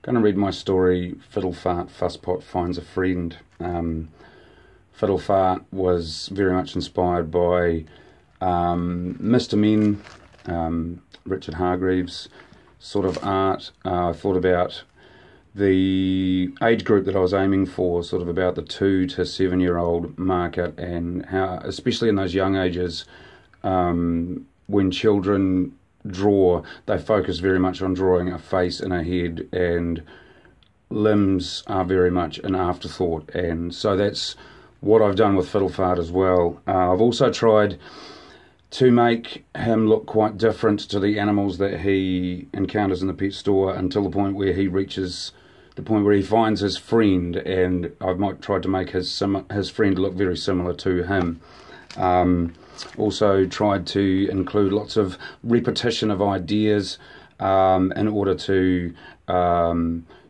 Going to read my story, Fiddlefart Fusspot Finds a Friend. Fiddlefart was very much inspired by Mr. Men, Richard Hargreaves' sort of art. I thought about the age group that I was aiming for, sort of about the 2 to 7 year old market, and how, especially in those young ages, when children draw, they focus very much on drawing a face and a head, and limbs are very much an afterthought. And so that's what I've done with Fiddlefart as well. I've also tried to make him look quite different to the animals that he encounters in the pet store, until the point where he reaches the point where he finds his friend, and I've tried to make his friend look very similar to him. Also tried to include lots of repetition of ideas in order to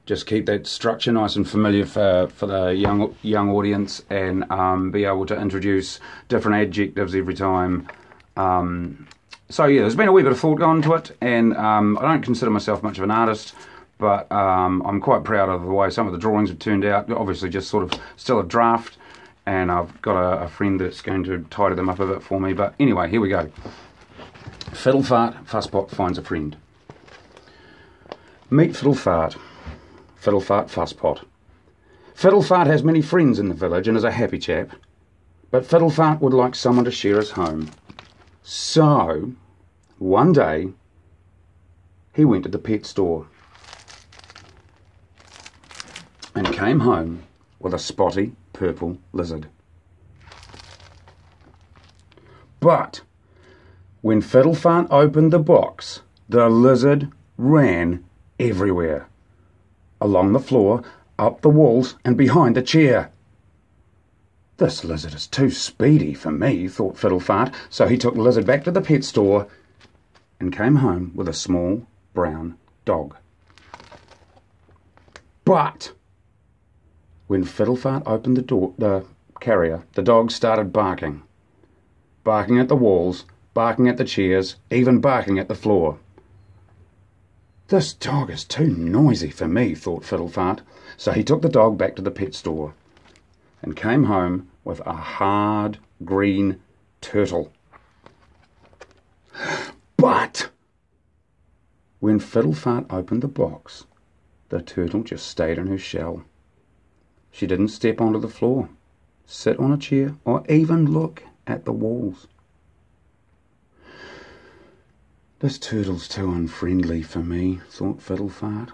just keep that structure nice and familiar for the young audience, and be able to introduce different adjectives every time. So yeah, there's been a wee bit of thought gone to it, and I don't consider myself much of an artist, but I'm quite proud of the way some of the drawings have turned out. Obviously just sort of still a draft, and I've got a friend that's going to tidy them up a bit for me. But anyway, here we go. Fiddlefart Fusspot Finds a Friend. Meet Fiddlefart. Fiddlefart Fusspot. Fiddlefart has many friends in the village and is a happy chap, but Fiddlefart would like someone to share his home. So, one day, he went to the pet store and came home with a spotty purple lizard. But when Fiddlefart opened the box, the lizard ran everywhere. Along the floor, up the walls, and behind the chair. This lizard is too speedy for me, thought Fiddlefart, so he took the lizard back to the pet store and came home with a small brown dog. But when Fiddlefart opened the carrier, the dog started barking. Barking at the walls, barking at the chairs, even barking at the floor. This dog is too noisy for me, thought Fiddlefart, so he took the dog back to the pet store and came home with a hard green turtle. But when Fiddlefart opened the box, the turtle just stayed in her shell. She didn't step onto the floor, sit on a chair, or even look at the walls. This turtle's too unfriendly for me, thought Fiddlefart.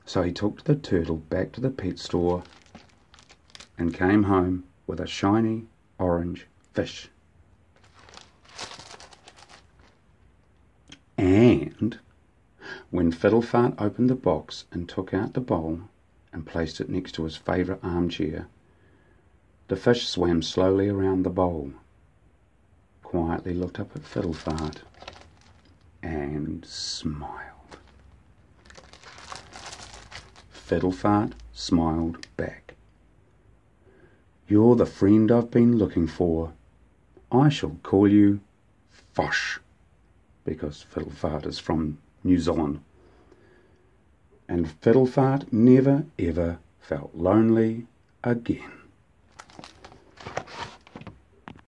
So he took the turtle back to the pet store and came home with a shiny orange fish. And when Fiddlefart opened the box and took out the bowl and placed it next to his favourite armchair, the fish swam slowly around the bowl, quietly looked up at Fiddlefart, and smiled. Fiddlefart smiled back. You're the friend I've been looking for. I shall call you Fosh, because Fiddlefart is from New Zealand. And Fiddlefart never ever felt lonely again.